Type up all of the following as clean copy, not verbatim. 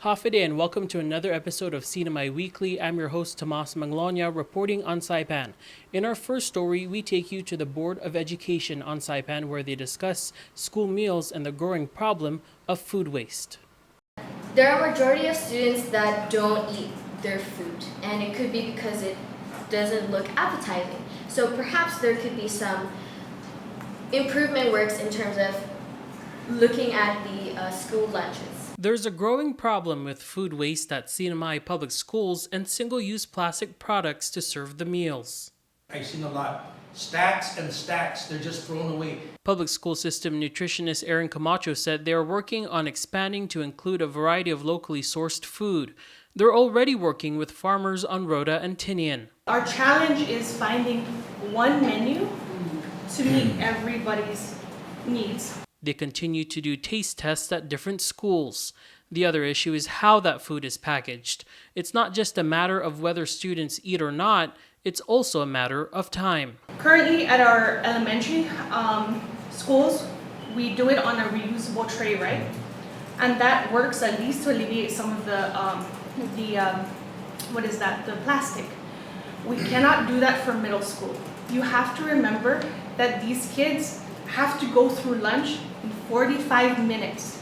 Hafide and welcome to another episode of CNMI Weekly. I'm your host Thomas Manglona reporting on Saipan. In our first story, we take you to the Board of Education on Saipan where they discuss school meals and the growing problem of food waste. There are a majority of students that don't eat their food, and it could be because it doesn't look appetizing. So perhaps there could be some improvement works in terms of looking at the school lunches. There's a growing problem with food waste at CNMI public schools and single-use plastic products to serve the meals. I've seen a lot. Stacks and stacks, they're just thrown away. Public school system nutritionist Aaron Camacho said they are working on expanding to include a variety of locally sourced food. They're already working with farmers on Rota and Tinian. Our challenge is finding one menu to meet everybody's needs. They continue to do taste tests at different schools. The other issue is how that food is packaged. It's not just a matter of whether students eat or not, it's also a matter of time. Currently at our elementary schools, we do it on a reusable tray, right? And that works at least to alleviate some of the plastic. We cannot do that for middle school. You have to remember that these kids have to go through lunch in 45 minutes.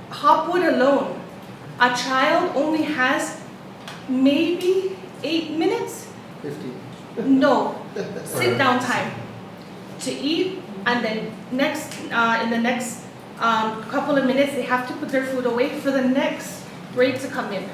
Hopwood alone, a child only has maybe 8 minutes? 50. No, sit down time to eat, and then in the next couple of minutes they have to put their food away for the next grade to come in.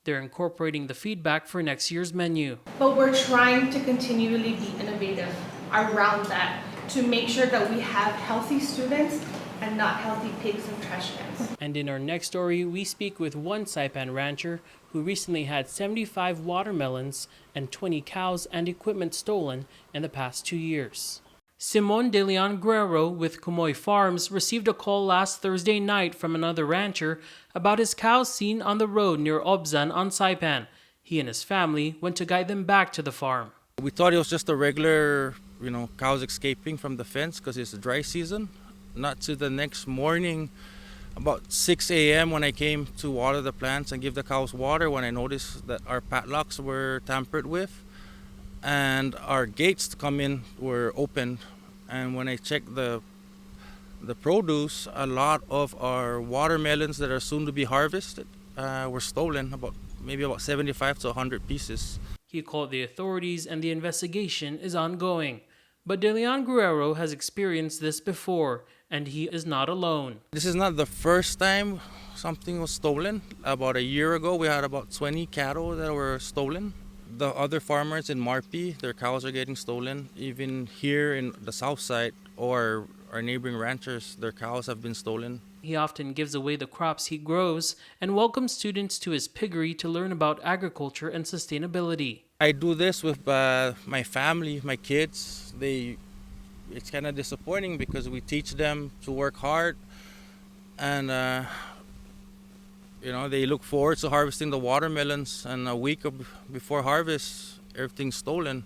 They're incorporating the feedback for next year's menu. But we're trying to continually be innovative around that to make sure that we have healthy students and not healthy pigs and trash cans. And in our next story, we speak with one Saipan rancher who recently had 75 watermelons and 20 cows and equipment stolen in the past 2 years. Simon De Leon Guerrero with Kumoy Farms received a call last Thursday night from another rancher about his cows seen on the road near Obzan on Saipan. He and his family went to guide them back to the farm. We thought it was just a regular, cows escaping from the fence because it's a dry season. Not to the next morning, about 6 a.m. when I came to water the plants and give the cows water, when I noticed that our padlocks were tampered with and our gates to come in were open. And when I checked the produce, a lot of our watermelons that are soon to be harvested were stolen, maybe about 75 to 100 pieces. He called the authorities and the investigation is ongoing. But De Leon Guerrero has experienced this before, and he is not alone. This is not the first time something was stolen. About a year ago, we had about 20 cattle that were stolen. The other farmers in Marpi, their cows are getting stolen. Even here in the south side or our neighboring ranchers, their cows have been stolen. He often gives away the crops he grows and welcomes students to his piggery to learn about agriculture and sustainability. I do this with my family, my kids. It's kind of disappointing because we teach them to work hard and they look forward to harvesting the watermelons, and a week before harvest, everything's stolen.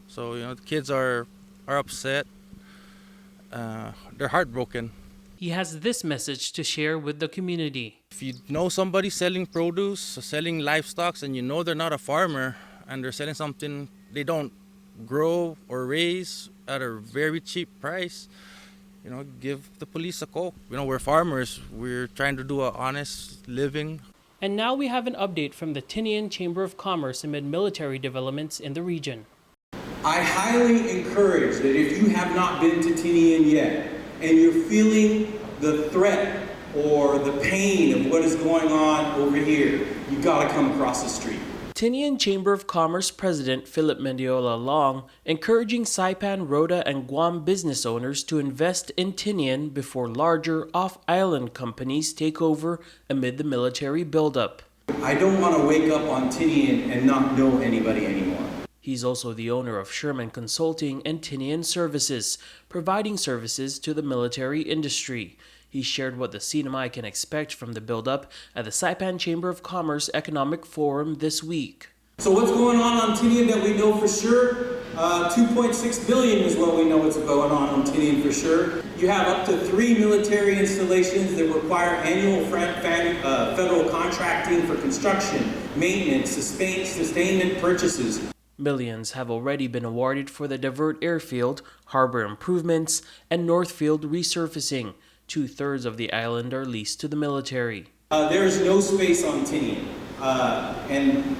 So, the kids are upset. They're heartbroken. He has this message to share with the community. If you know somebody selling produce, selling livestock, and you know they're not a farmer and they're selling something they don't grow or raise at a very cheap price, give the police a call. We're farmers. We're trying to do an honest living. And now we have an update from the Tinian Chamber of Commerce amid military developments in the region. I highly encourage that if you have not been to Tinian yet and you're feeling the threat or the pain of what is going on over here, you got to come across the street. Tinian Chamber of Commerce President Philip Mendiola Long encouraging Saipan, Rota, and Guam business owners to invest in Tinian before larger off-island companies take over amid the military buildup. I don't want to wake up on Tinian and not know anybody anymore. He's also the owner of Sherman Consulting and Tinian Services, providing services to the military industry. He shared what the CNMI can expect from the buildup at the Saipan Chamber of Commerce Economic Forum this week. So what's going on Tinian that we know for sure? 2.6 billion is what we know what's going on Tinian for sure. You have up to 3 military installations that require annual federal contracting for construction, maintenance, sustainment purchases. Millions have already been awarded for the Divert Airfield, harbor improvements, and Northfield resurfacing. 2/3 of the island are leased to the military. There is no space on Tinian, and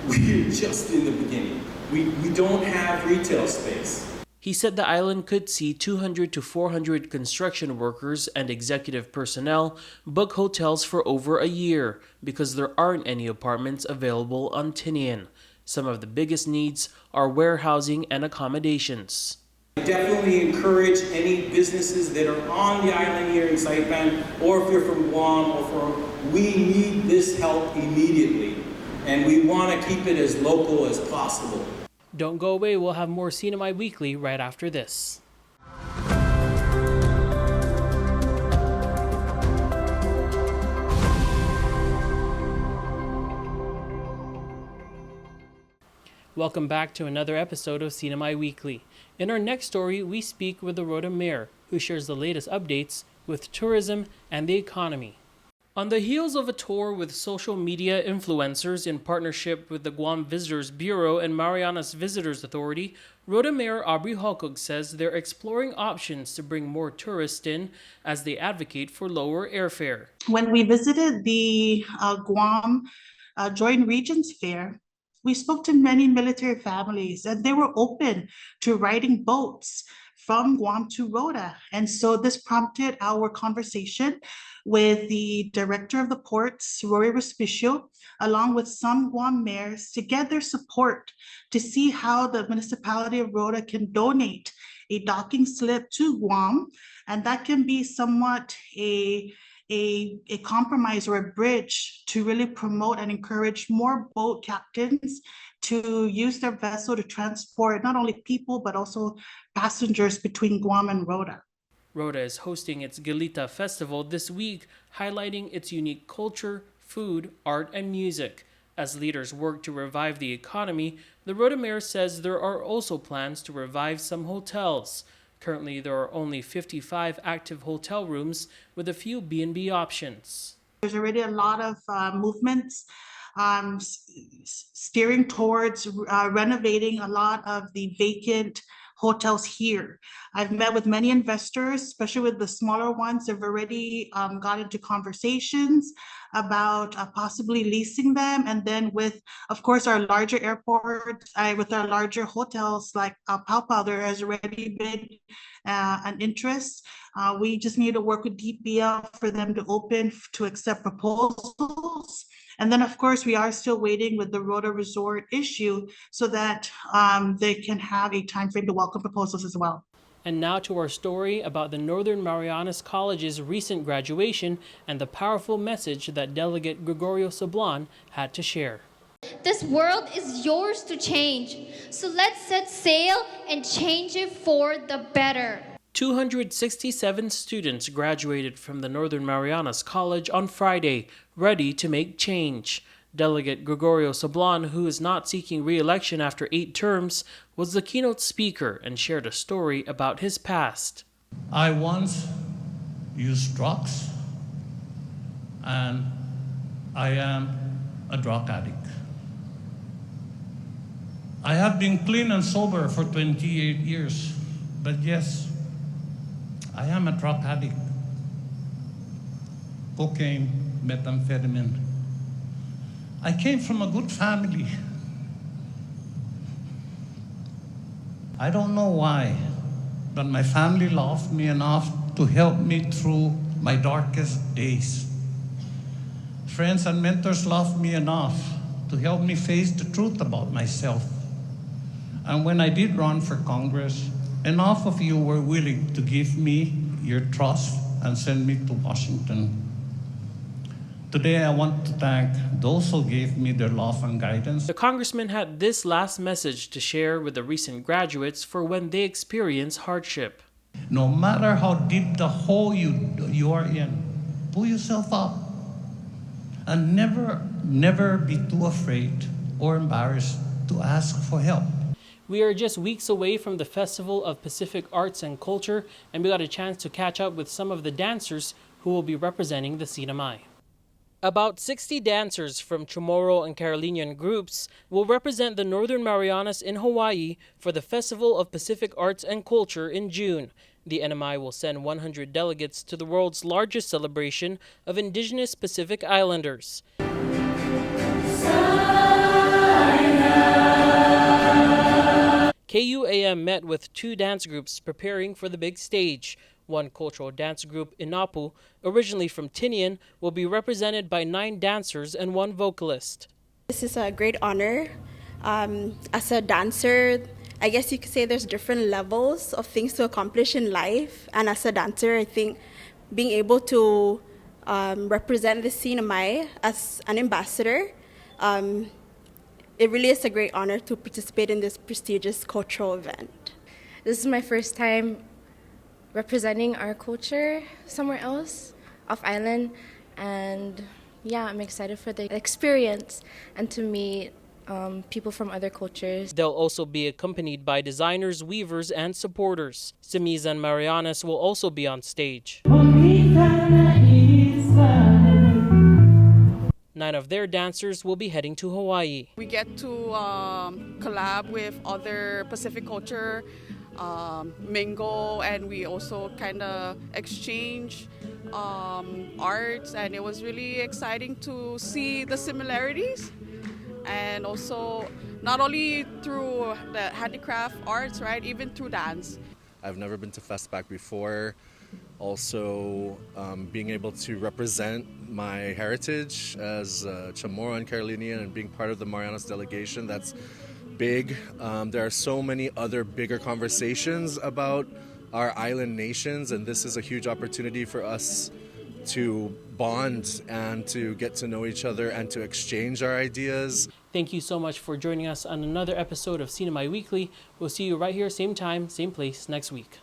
we're just in the beginning. We don't have retail space. He said the island could see 200 to 400 construction workers and executive personnel book hotels for over a year because there aren't any apartments available on Tinian. Some of the biggest needs are warehousing and accommodations. I definitely encourage any businesses that are on the island here in Saipan, or if you're from Guam, we need this help immediately, and we want to keep it as local as possible. Don't go away, we'll have more CNMI Weekly right after this. Welcome back to another episode of CNMI Weekly. In our next story, we speak with the Rota mayor, who shares the latest updates with tourism and the economy. On the heels of a tour with social media influencers in partnership with the Guam Visitors Bureau and Marianas Visitors Authority, Rota Mayor Aubrey Halcock says they're exploring options to bring more tourists in as they advocate for lower airfare. When we visited the Guam Joint Regions Fair, we spoke to many military families and they were open to riding boats from Guam to Rota. And so this prompted our conversation with the director of the ports, Rory Respicio, along with some Guam mayors to get their support to see how the municipality of Rota can donate a docking slip to Guam. And that can be somewhat a compromise or a bridge to really promote and encourage more boat captains to use their vessel to transport not only people, but also passengers between Guam and Rota. Rota is hosting its Galita Festival this week, highlighting its unique culture, food, art, and music. As leaders work to revive the economy, the Rota mayor says there are also plans to revive some hotels. Currently, there are only 55 active hotel rooms with a few B&B options. There's already a lot of movements steering towards renovating a lot of the vacant hotels here. I've met with many investors, especially with the smaller ones. They've already got into conversations about possibly leasing them. And then with, of course, our larger airports, with our larger hotels like Paupau, there has already been an interest. We just need to work with DPL for them to open to accept proposals. And then, of course, we are still waiting with the Rota Resort issue so that they can have a time frame to welcome proposals as well. And now to our story about the Northern Marianas College's recent graduation and the powerful message that Delegate Gregorio Sablan had to share. This world is yours to change, so let's set sail and change it for the better. 267 students graduated from the Northern Marianas College on Friday, ready to make change. Delegate Gregorio Sablan, who is not seeking re-election after 8 terms, was the keynote speaker and shared a story about his past. I once used drugs, and I am a drug addict. I have been clean and sober for 28 years, but yes, I am a drug addict. Cocaine, methamphetamine. I came from a good family. I don't know why, but my family loved me enough to help me through my darkest days. Friends and mentors loved me enough to help me face the truth about myself. And when I did run for Congress, enough of you were willing to give me your trust and send me to Washington. Today, I want to thank those who gave me their love and guidance. The congressman had this last message to share with the recent graduates for when they experience hardship. No matter how deep the hole you are in, pull yourself up. And never be too afraid or embarrassed to ask for help. We are just weeks away from the Festival of Pacific Arts and Culture, and we got a chance to catch up with some of the dancers who will be representing the CNMI. About 60 dancers from Chamorro and Carolinian groups will represent the Northern Marianas in Hawaii for the Festival of Pacific Arts and Culture in June. The NMI will send 100 delegates to the world's largest celebration of Indigenous Pacific Islanders. KUAM met with 2 dance groups preparing for the big stage. One cultural dance group, Inapu, originally from Tinian, will be represented by 9 dancers and 1 vocalist. This is a great honor. As a dancer, I guess you could say there's different levels of things to accomplish in life. And as a dancer, I think being able to represent the CNMI as an ambassador, it really is a great honor to participate in this prestigious cultural event. This is my first time representing our culture somewhere else off island, and yeah, I'm excited for the experience and to meet people from other cultures. They'll also be accompanied by designers, weavers, and supporters. Simiza and Marianas will also be on stage. 9 of their dancers will be heading to Hawaii. We get to collab with other Pacific culture, mingle, and we also kind of exchange arts, and it was really exciting to see the similarities, and also not only through the handicraft arts, right, even through dance. I've never been to Festback before. Also, being able to represent my heritage as Chamorro and Carolinian and being part of the Marianas delegation, that's big. There are so many other bigger conversations about our island nations, and this is a huge opportunity for us to bond and to get to know each other and to exchange our ideas. Thank you so much for joining us on another episode of CNMI Weekly. We'll see you right here, same time, same place next week.